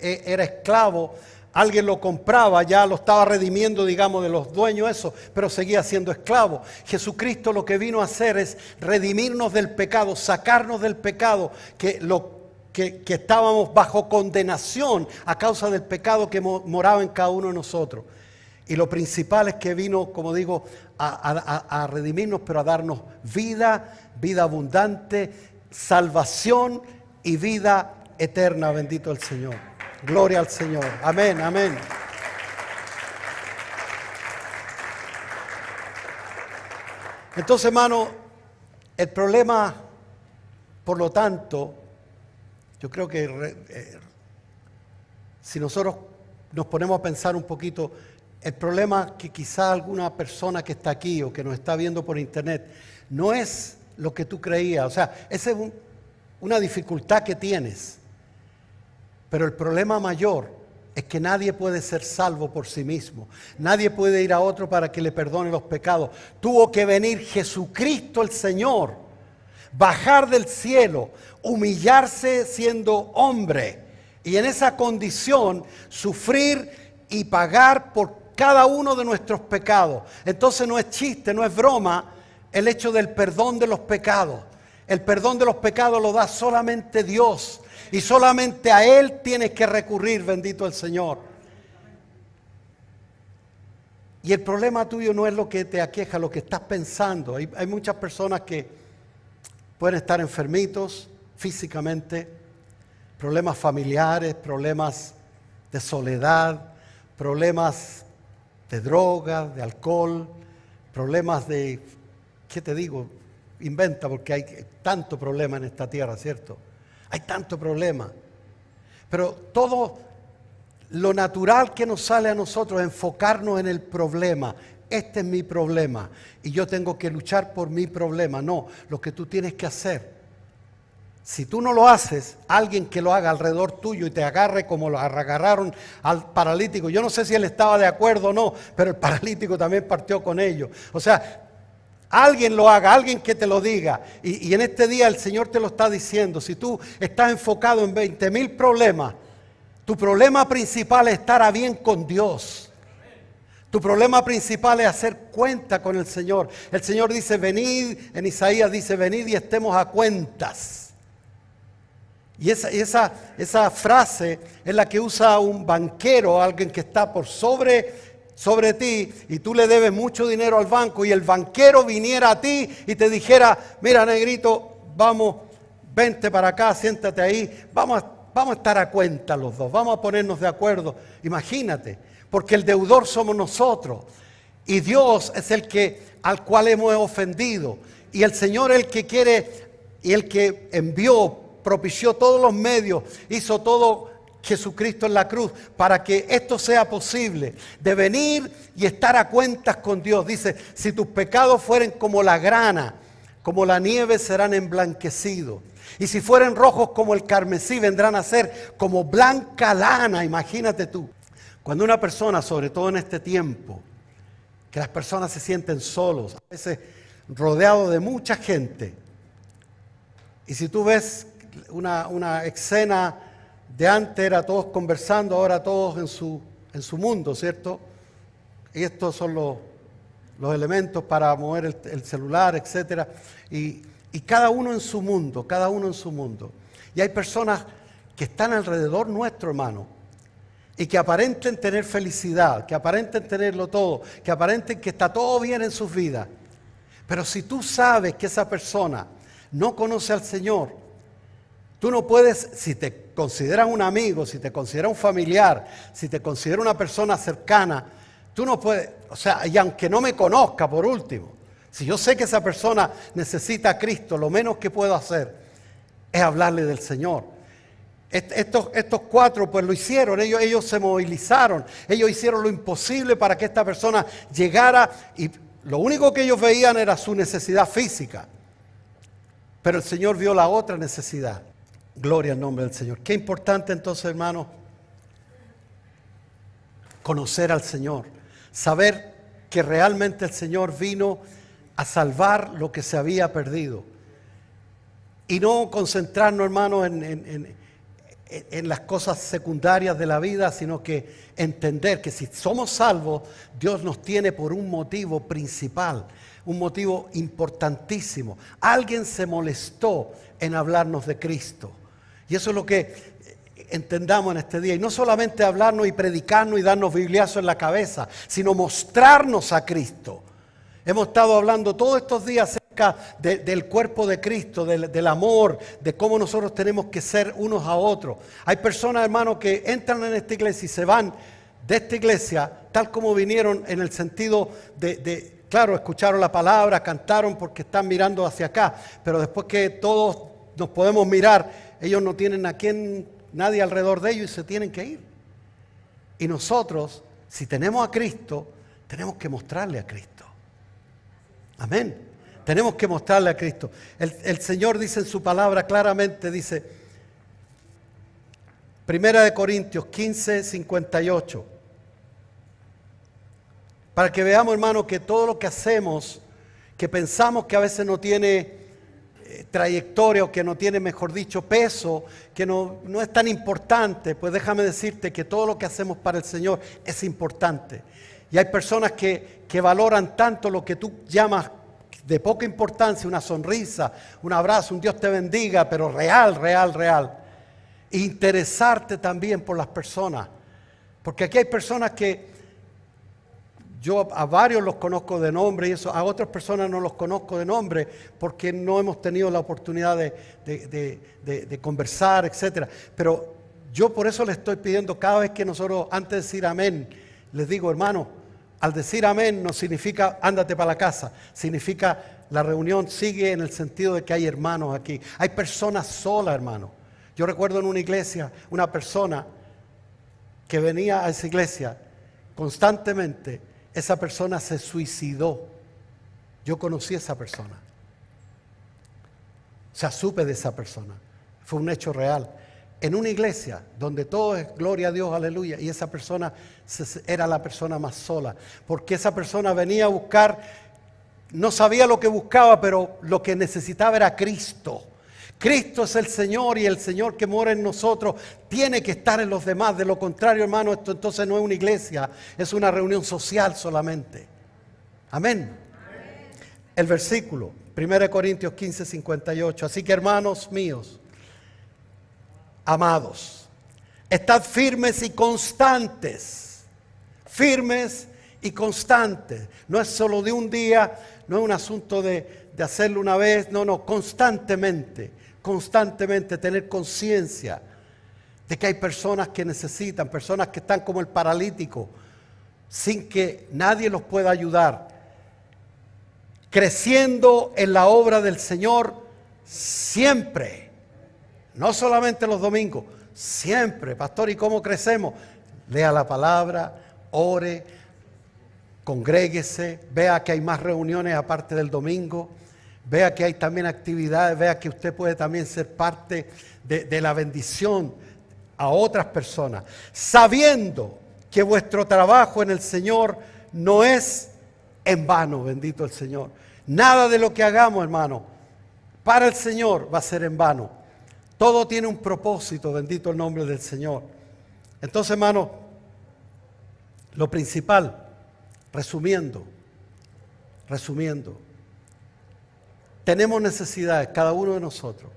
era esclavo, alguien lo compraba, ya lo estaba redimiendo, digamos, de los dueños, eso, pero seguía siendo esclavo. Jesucristo lo que vino a hacer es redimirnos del pecado, sacarnos del pecado, que estábamos bajo condenación a causa del pecado que moraba en cada uno de nosotros. Y lo principal es que vino, como digo, a redimirnos, pero a darnos vida abundante, salvación y vida eterna. Bendito el Señor. Gloria al Señor. Amén, amén. Entonces, hermano, el problema, por lo tanto, yo creo que si nosotros nos ponemos a pensar un poquito, el problema que quizá alguna persona que está aquí o que nos está viendo por internet, no es lo que tú creías. O sea, esa es una dificultad que tienes. Pero el problema mayor es que nadie puede ser salvo por sí mismo. Nadie puede ir a otro para que le perdone los pecados. Tuvo que venir Jesucristo el Señor, bajar del cielo, humillarse siendo hombre y en esa condición sufrir y pagar por cada uno de nuestros pecados. Entonces no es chiste, no es broma el hecho del perdón de los pecados. El perdón de los pecados lo da solamente Dios. Y solamente a Él tienes que recurrir, bendito el Señor. Y el problema tuyo no es lo que te aqueja, lo que estás pensando. Hay muchas personas que pueden estar enfermitos físicamente, problemas familiares, problemas de soledad, problemas de droga, de alcohol, problemas de, ¿qué te digo? Inventa, porque hay tanto problema en esta tierra, ¿cierto? Hay tanto problema. Pero todo lo natural que nos sale a nosotros es enfocarnos en el problema. Este es mi problema y yo tengo que luchar por mi problema. No, lo que tú tienes que hacer, si tú no lo haces, alguien que lo haga alrededor tuyo y te agarre como lo agarraron al paralítico. Yo no sé si él estaba de acuerdo o no, pero el paralítico también partió con ellos. O sea, alguien lo haga, alguien que te lo diga. Y en este día el Señor te lo está diciendo. Si tú estás enfocado en 20,000 problemas, tu problema principal es estar a bien con Dios. Tu problema principal es hacer cuenta con el Señor. El Señor dice, venid, en Isaías dice, venid y estemos a cuentas. Y esa frase es la que usa un banquero, alguien que está por sobre ti y tú le debes mucho dinero al banco y el banquero viniera a ti y te dijera, mira negrito, vamos, vente para acá, siéntate ahí, vamos a estar a cuenta los dos, vamos a ponernos de acuerdo. Imagínate, porque el deudor somos nosotros y Dios es al cual hemos ofendido y el Señor el que quiere y el que envió, propició todos los medios, hizo todo Jesucristo en la cruz para que esto sea posible, de venir y estar a cuentas con Dios. Dice, si tus pecados fueren como la grana, como la nieve serán emblanquecidos. Y si fueren rojos como el carmesí, vendrán a ser como blanca lana. Imagínate tú, cuando una persona, sobre todo en este tiempo, que las personas se sienten solos, a veces rodeados de mucha gente. Y si tú ves una escena de antes, era todos conversando, ahora todos en su mundo, ¿cierto? Y estos son los elementos para mover el celular, etcétera. Y cada uno en su mundo, cada uno en su mundo. Y hay personas que están alrededor nuestro, hermano, y que aparenten tener felicidad, que aparenten tenerlo todo, que aparenten que está todo bien en sus vidas. Pero si tú sabes que esa persona no conoce al Señor, tú no puedes, si te consideras un amigo, si te consideras un familiar, si te consideras una persona cercana, tú no puedes, o sea, y aunque no me conozca por último, si yo sé que esa persona necesita a Cristo, lo menos que puedo hacer es hablarle del Señor. Estos cuatro pues lo hicieron, ellos se movilizaron, ellos hicieron lo imposible para que esta persona llegara y lo único que ellos veían era su necesidad física. Pero el Señor vio la otra necesidad. Gloria al nombre del Señor. Qué importante entonces, hermano, conocer al Señor, saber que realmente el Señor vino a salvar lo que se había perdido. Y no concentrarnos, hermano, en las cosas secundarias de la vida, sino que entender que si somos salvos, Dios nos tiene por un motivo principal, un motivo importantísimo. Alguien se molestó en hablarnos de Cristo. Y eso es lo que entendamos en este día. Y no solamente hablarnos y predicarnos y darnos bibliazos en la cabeza, sino mostrarnos a Cristo. Hemos estado hablando todos estos días acerca del cuerpo de Cristo, del amor, de cómo nosotros tenemos que ser unos a otros. Hay personas, hermanos, que entran en esta iglesia y se van de esta iglesia tal como vinieron, en el sentido claro, escucharon la palabra, cantaron porque están mirando hacia acá, pero después que todos nos podemos mirar, ellos no tienen nadie alrededor de ellos y se tienen que ir. Y nosotros, si tenemos a Cristo, tenemos que mostrarle a Cristo. Amén. Tenemos que mostrarle a Cristo. El Señor dice en su palabra claramente, dice, 1 Corintios 15, 58. Para que veamos, hermano, que todo lo que hacemos, que pensamos que a veces no tiene trayectoria o que no tiene, mejor dicho, peso, que no es tan importante, pues déjame decirte que todo lo que hacemos para el Señor es importante. Y hay personas que valoran tanto lo que tú llamas de poca importancia, una sonrisa, un abrazo, un Dios te bendiga, pero real, real, real. Interesarte también por las personas. Porque aquí hay personas que yo a varios los conozco de nombre y eso, a otras personas no los conozco de nombre porque no hemos tenido la oportunidad de conversar, etcétera. Pero yo por eso les estoy pidiendo cada vez que nosotros, antes de decir amén, les digo, hermano, al decir amén no significa ándate para la casa, significa la reunión sigue en el sentido de que hay hermanos aquí. Hay personas solas, hermano. Yo recuerdo en una iglesia, una persona que venía a esa iglesia constantemente, esa persona se suicidó. Yo conocí a esa persona. O sea, supe de esa persona. Fue un hecho real. En una iglesia donde todo es gloria a Dios, aleluya, y esa persona era la persona más sola, porque esa persona venía a buscar, no sabía lo que buscaba, pero lo que necesitaba era Cristo. Cristo es el Señor y el Señor que mora en nosotros tiene que estar en los demás. De lo contrario, hermano, esto entonces no es una iglesia, es una reunión social solamente. Amén. El versículo, 1 Corintios 15, 58. Así que, hermanos míos, amados, estad firmes y constantes. Firmes y constantes. No es solo de un día, no es un asunto de hacerlo una vez, no, constantemente. Constantemente tener conciencia de que hay personas que necesitan, personas que están como el paralítico, sin que nadie los pueda ayudar. Creciendo en la obra del Señor siempre. No solamente los domingos, siempre. Pastor, ¿y cómo crecemos? Lea la palabra, ore, congréguese, vea que hay más reuniones aparte del domingo, vea que hay también actividades, vea que usted puede también ser parte de la bendición a otras personas, sabiendo que vuestro trabajo en el Señor no es en vano, bendito el Señor. Nada de lo que hagamos, hermano, para el Señor va a ser en vano. Todo tiene un propósito, bendito el nombre del Señor. Entonces, hermano, lo principal, resumiendo, tenemos necesidades, cada uno de nosotros,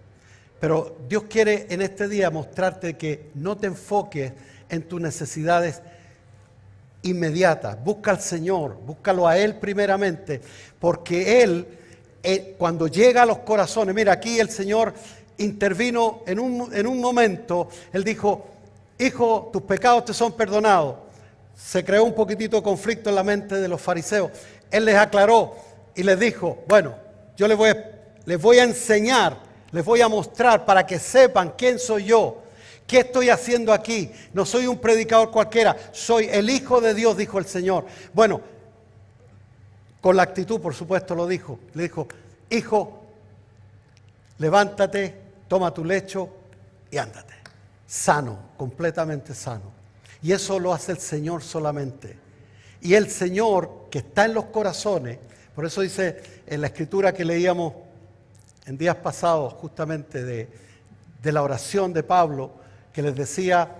pero Dios quiere en este día mostrarte que no te enfoques en tus necesidades inmediatas. Busca al Señor, búscalo a Él primeramente, porque Él, cuando llega a los corazones, mira, aquí el Señor intervino en un momento. Él dijo: hijo, tus pecados te son perdonados. Se creó un poquitito de conflicto en la mente de los fariseos. Él les aclaró y les dijo: bueno, yo les voy a enseñar, les voy a mostrar para que sepan quién soy yo, qué estoy haciendo aquí. No soy un predicador cualquiera, soy el Hijo de Dios, dijo el Señor. Bueno, con la actitud, por supuesto, lo dijo. Le dijo: hijo, levántate, toma tu lecho y ándate. Sano, completamente sano. Y eso lo hace el Señor solamente. Y el Señor que está en los corazones, por eso dice en la escritura que leíamos en días pasados, justamente de la oración de Pablo, que les decía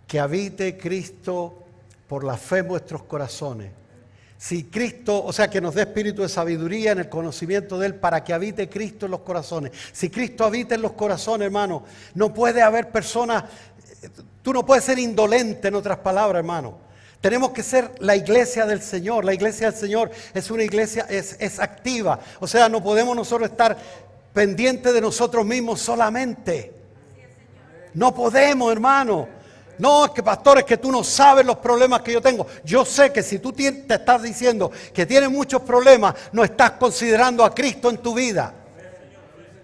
que habite Cristo por la fe en vuestros corazones. Si Cristo, o sea, que nos dé espíritu de sabiduría en el conocimiento de Él para que habite Cristo en los corazones. Si Cristo habita en los corazones, hermano, no puede haber personas, tú no puedes ser indolente, en otras palabras, hermano. Tenemos que ser la iglesia del Señor. La iglesia del Señor es una iglesia, es activa. O sea, no podemos nosotros estar pendientes de nosotros mismos solamente. No podemos, hermano. No, es que pastor, es que tú no sabes los problemas que yo tengo. Yo sé que si tú te estás diciendo que tienes muchos problemas, no estás considerando a Cristo en tu vida.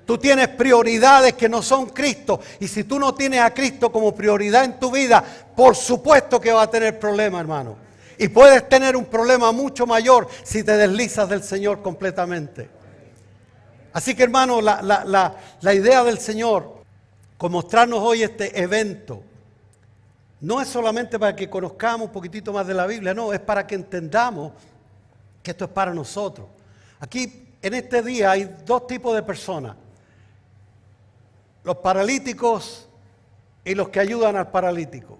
Tú tienes prioridades que no son Cristo. Y si tú no tienes a Cristo como prioridad en tu vida, por supuesto que vas a tener problemas, hermano. Y puedes tener un problema mucho mayor si te deslizas del Señor completamente. Así que, hermano, la idea del Señor con mostrarnos hoy este evento no es solamente para que conozcamos un poquitito más de la Biblia, no, es para que entendamos que esto es para nosotros. Aquí, en este día, hay dos tipos de personas: los paralíticos y los que ayudan al paralítico.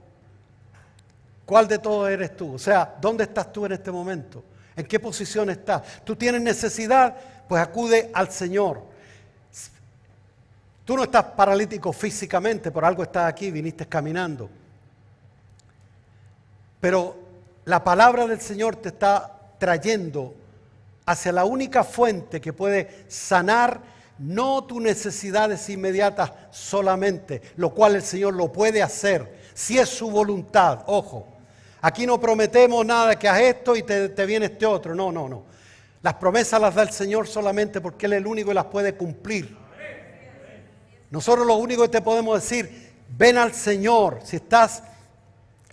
¿Cuál de todos eres tú? O sea, ¿dónde estás tú en este momento? ¿En qué posición estás? ¿Tú tienes necesidad? Pues acude al Señor. Tú no estás paralítico físicamente, por algo estás aquí, viniste caminando. Pero la palabra del Señor te está trayendo hacia la única fuente que puede sanar no tus necesidades inmediatas solamente, lo cual el Señor lo puede hacer, si es su voluntad. Ojo, aquí no prometemos nada, que haz esto y te viene este otro. No, no, no. Las promesas las da el Señor solamente porque Él es el único que las puede cumplir. Nosotros lo único que te podemos decir: ven al Señor. Si estás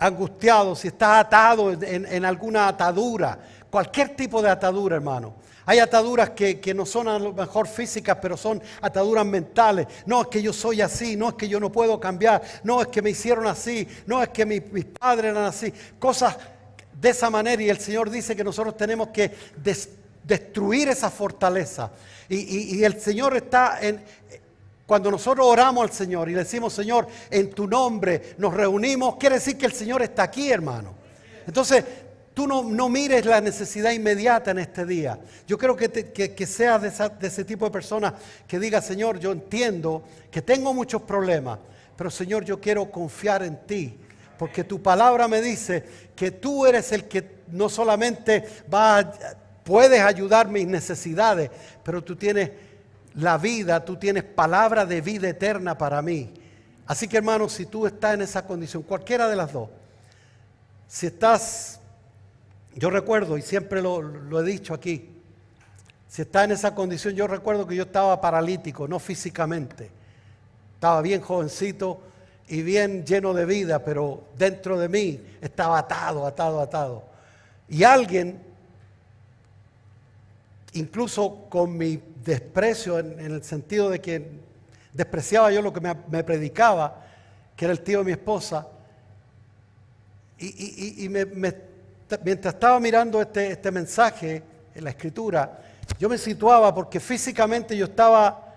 angustiado, si estás atado en alguna atadura, cualquier tipo de atadura, hermano. Hay ataduras que no son a lo mejor físicas, pero son ataduras mentales. No, es que yo soy así, no, es que yo no puedo cambiar, no, es que me hicieron así, no, es que mis padres eran así. Cosas de esa manera, y el Señor dice que nosotros tenemos que destruir esa fortaleza. Y el Señor está cuando nosotros oramos al Señor y le decimos: Señor, en tu nombre nos reunimos, quiere decir que el Señor está aquí, hermano. Entonces, tú no mires la necesidad inmediata en este día. Yo creo que seas de ese tipo de personas que diga: Señor, yo entiendo que tengo muchos problemas, pero Señor, yo quiero confiar en ti, porque tu palabra me dice que tú eres el que no solamente puedes ayudar mis necesidades, pero tú tienes la vida, tú tienes palabra de vida eterna para mí. Así que, hermano, si tú estás en esa condición, cualquiera de las dos, si estás, yo recuerdo, y siempre lo he dicho aquí, si estás en esa condición, yo recuerdo que yo estaba paralítico, no físicamente, Estaba bien jovencito y bien lleno de vida, pero dentro de mí estaba atado. Y alguien, incluso con mi desprecio, en el sentido de que despreciaba yo lo que me predicaba, que era el tío de mi esposa, mientras estaba mirando este mensaje en la Escritura, yo me situaba porque físicamente yo estaba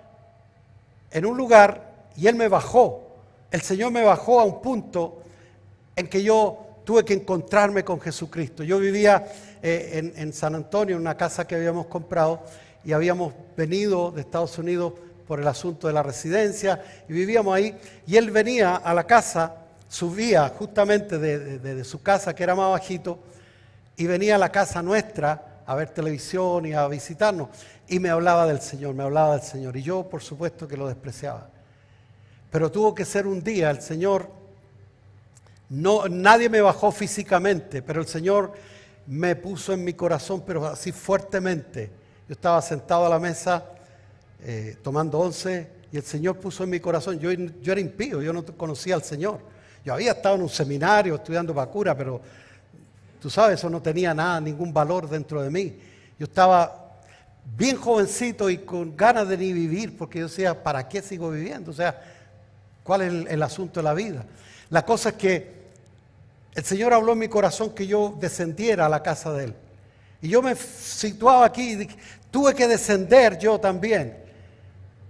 en un lugar y Él me bajó. El Señor me bajó a un punto en que yo tuve que encontrarme con Jesucristo. Yo vivía en San Antonio, en una casa que habíamos comprado, y habíamos venido de Estados Unidos por el asunto de la residencia, y vivíamos ahí, y Él venía a la casa, subía justamente de su casa, que era más bajito, y venía a la casa nuestra a ver televisión y a visitarnos, y me hablaba del Señor, y yo por supuesto que lo despreciaba. Pero tuvo que ser un día, el Señor, nadie me bajó físicamente, pero el Señor me puso en mi corazón, pero así fuertemente. Yo estaba sentado a la mesa tomando once, y el Señor puso en mi corazón, yo era impío, yo no conocía al Señor. Yo había estado en un seminario estudiando para cura, pero tú sabes, eso no tenía nada, ningún valor dentro de mí. Yo estaba bien jovencito y con ganas de ni vivir, porque yo decía, ¿para qué sigo viviendo? O sea, ¿cuál es el asunto de la vida? La cosa es que el Señor habló en mi corazón que yo descendiera a la casa de Él. Y yo me situaba aquí y tuve que descender yo también.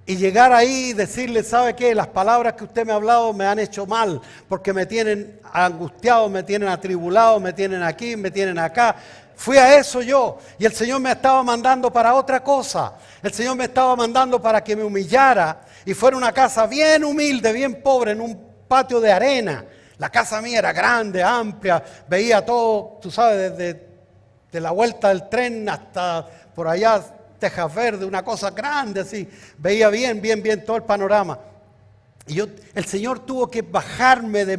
Y llegar ahí y decirle, ¿sabe qué? Las palabras que usted me ha hablado me han hecho mal, porque me tienen angustiado, me tienen atribulado, me tienen aquí, me tienen acá. Fui a eso yo, y el Señor me estaba mandando para otra cosa. El Señor me estaba mandando para que me humillara y fuera una casa bien humilde, bien pobre, en un patio de arena. La casa mía era grande, amplia, veía todo, tú sabes, desde la vuelta del tren hasta por allá, Tejas Verde, una cosa grande así. Veía bien todo el panorama. Y el Señor tuvo que bajarme de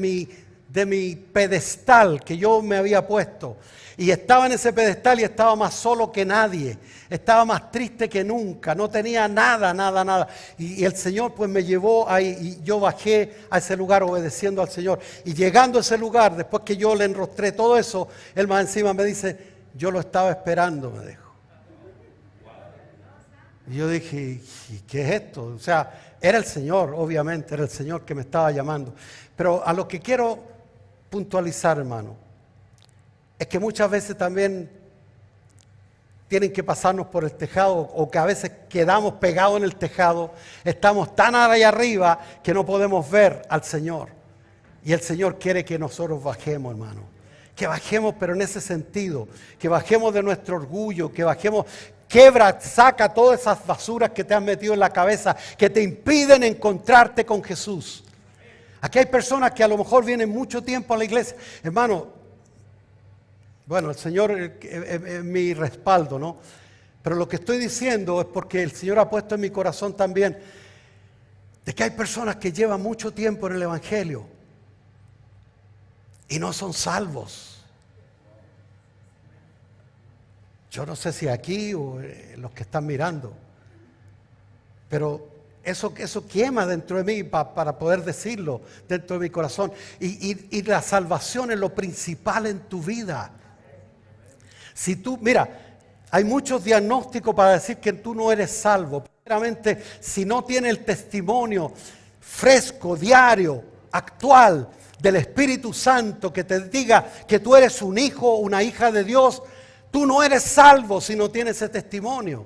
mi pedestal que yo me había puesto. Y estaba en ese pedestal y estaba más solo que nadie. Estaba más triste que nunca. No tenía nada. Y el Señor pues me llevó ahí y yo bajé a ese lugar obedeciendo al Señor. Y llegando a ese lugar, después que yo le enrostré todo eso, Él más encima me dice, yo lo estaba esperando, me dijo. Y yo dije, ¿y qué es esto? O sea, era el Señor, obviamente, era el Señor que me estaba llamando. Pero a lo que quiero puntualizar, hermano, es que muchas veces también tienen que pasarnos por el tejado, o que a veces quedamos pegados en el tejado, estamos tan allá arriba que no podemos ver al Señor. Y el Señor quiere que nosotros bajemos, hermano. Que bajemos, pero en ese sentido, que bajemos de nuestro orgullo, que bajemos. Saca todas esas basuras que te han metido en la cabeza, que te impiden encontrarte con Jesús. Aquí hay personas que a lo mejor vienen mucho tiempo a la iglesia. Hermano, bueno, el Señor es mi respaldo, ¿no? Pero lo que estoy diciendo es porque el Señor ha puesto en mi corazón también de que hay personas que llevan mucho tiempo en el Evangelio y no son salvos. Yo no sé si aquí o los que están mirando, pero eso quema dentro de mí para poder decirlo dentro de mi corazón. Y la salvación es lo principal en tu vida. Si tú, mira, hay muchos diagnósticos para decir que tú no eres salvo. Primeramente, si no tienes el testimonio fresco, diario, actual del Espíritu Santo que te diga que tú eres un hijo o una hija de Dios, tú no eres salvo si no tienes ese testimonio.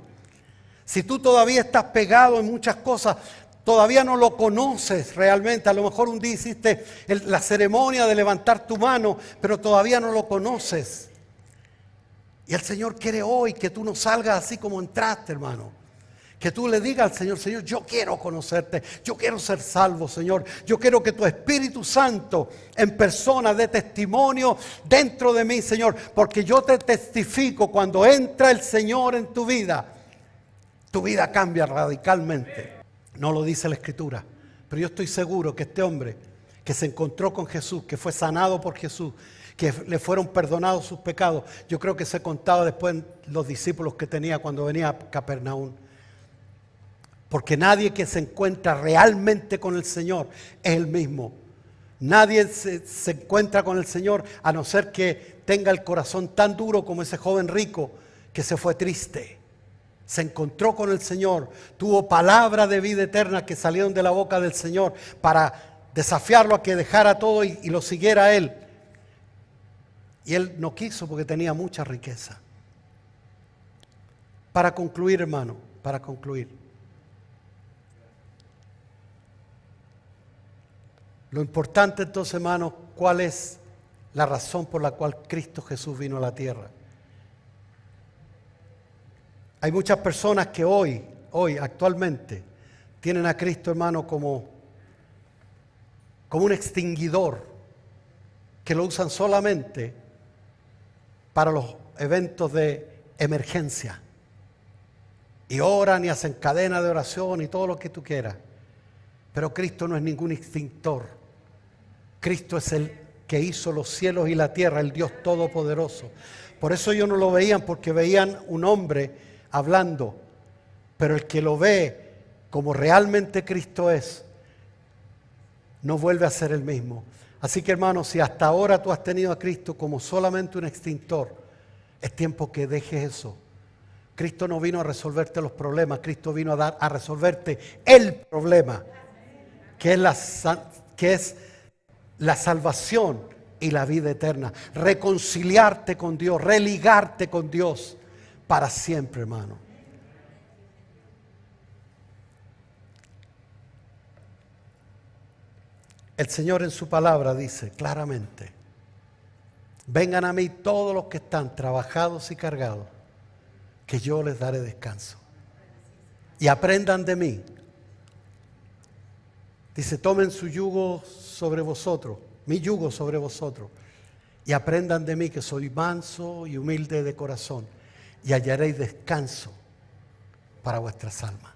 Si tú todavía estás pegado en muchas cosas, todavía no lo conoces realmente. A lo mejor un día hiciste la ceremonia de levantar tu mano, pero todavía no lo conoces. Y el Señor quiere hoy que tú no salgas así como entraste, hermano. Que tú le digas al Señor, Señor, yo quiero conocerte, yo quiero ser salvo, Señor. Yo quiero que tu Espíritu Santo en persona dé testimonio dentro de mí, Señor. Porque yo te testifico, cuando entra el Señor en tu vida cambia radicalmente. No lo dice la Escritura, pero yo estoy seguro que este hombre que se encontró con Jesús, que fue sanado por Jesús, que le fueron perdonados sus pecados, yo creo que se contaba después los discípulos que tenía cuando venía a Capernaum. Porque nadie que se encuentra realmente con el Señor es el mismo. Nadie se encuentra con el Señor a no ser que tenga el corazón tan duro como ese joven rico que se fue triste. Se encontró con el Señor, tuvo palabra de vida eterna que salieron de la boca del Señor para desafiarlo a que dejara todo y lo siguiera a Él. Y Él no quiso porque tenía mucha riqueza. Para concluir, hermano, para concluir. Lo importante entonces, hermano, ¿cuál es la razón por la cual Cristo Jesús vino a la tierra? Hay muchas personas que hoy, actualmente, tienen a Cristo, hermano, como un extinguidor, que lo usan solamente para los eventos de emergencia. Y oran y hacen cadena de oración y todo lo que tú quieras. Pero Cristo no es ningún extintor. Cristo es el que hizo los cielos y la tierra, el Dios Todopoderoso. Por eso ellos no lo veían, porque veían un hombre hablando. Pero el que lo ve como realmente Cristo es, no vuelve a ser el mismo. Así que, hermano, si hasta ahora tú has tenido a Cristo como solamente un extintor, es tiempo que dejes eso. Cristo no vino a resolverte los problemas, Cristo vino a resolverte el problema, que es la salvación y la vida eterna. Reconciliarte con Dios, religarte con Dios para siempre, hermano. El Señor en su palabra dice claramente: vengan a mí todos los que están trabajados y cargados, que yo les daré descanso. Y aprendan de mí. Dice, tomen su yugo sobre vosotros, mi yugo sobre vosotros, y aprendan de mí, que soy manso y humilde de corazón, y hallaréis descanso para vuestras almas.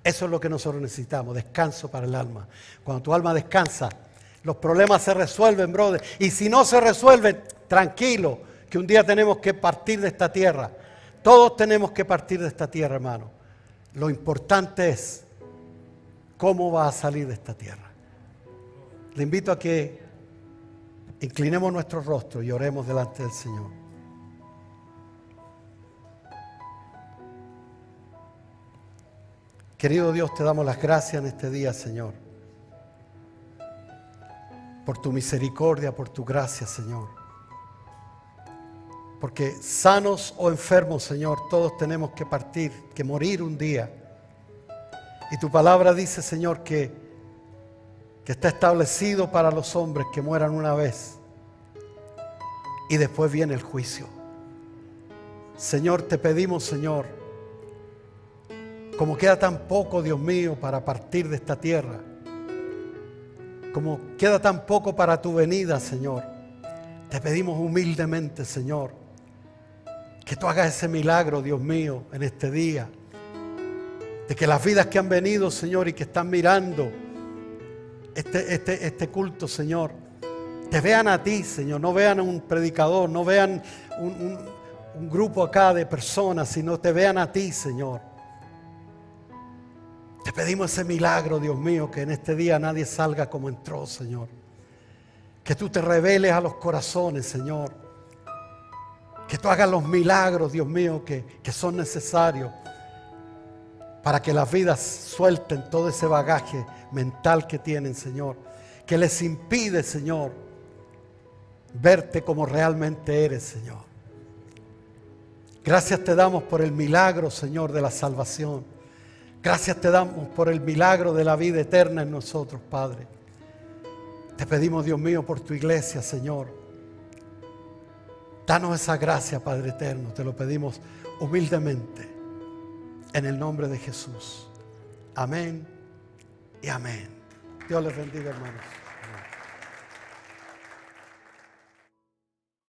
Eso es lo que nosotros necesitamos, descanso para el alma. Cuando tu alma descansa, los problemas se resuelven, brother. Y si no se resuelven, tranquilo, que un día tenemos que partir de esta tierra. Todos tenemos que partir de esta tierra, hermano. Lo importante es cómo va a salir de esta tierra. Le invito a que inclinemos nuestro rostro y oremos delante del Señor. Querido Dios, te damos las gracias en este día, Señor, por tu misericordia, por tu gracia, Señor. Porque sanos o enfermos, Señor, todos tenemos que partir, que morir un día. Y tu palabra dice, Señor, que está establecido para los hombres que mueran una vez y después viene el juicio. Señor, te pedimos, Señor, como queda tan poco, Dios mío, para partir de esta tierra, como queda tan poco para tu venida, Señor, te pedimos humildemente, Señor, que tú hagas ese milagro, Dios mío, en este día, de que las vidas que han venido, Señor, y que están mirando este culto, Señor, te vean a ti, Señor, no vean a un predicador, no vean un grupo acá de personas, sino te vean a ti, Señor. Te pedimos ese milagro, Dios mío, que en este día nadie salga como entró, Señor. Que tú te reveles a los corazones, Señor. Que tú hagas los milagros, Dios mío, que son necesarios para que las vidas suelten todo ese bagaje mental que tienen, Señor. Que les impide, Señor, verte como realmente eres, Señor. Gracias te damos por el milagro, Señor, de la salvación. Gracias te damos por el milagro de la vida eterna en nosotros, Padre. Te pedimos, Dios mío, por tu iglesia, Señor. Danos esa gracia, Padre eterno. Te lo pedimos humildemente, en el nombre de Jesús. Amén y amén. Dios les bendiga, hermanos.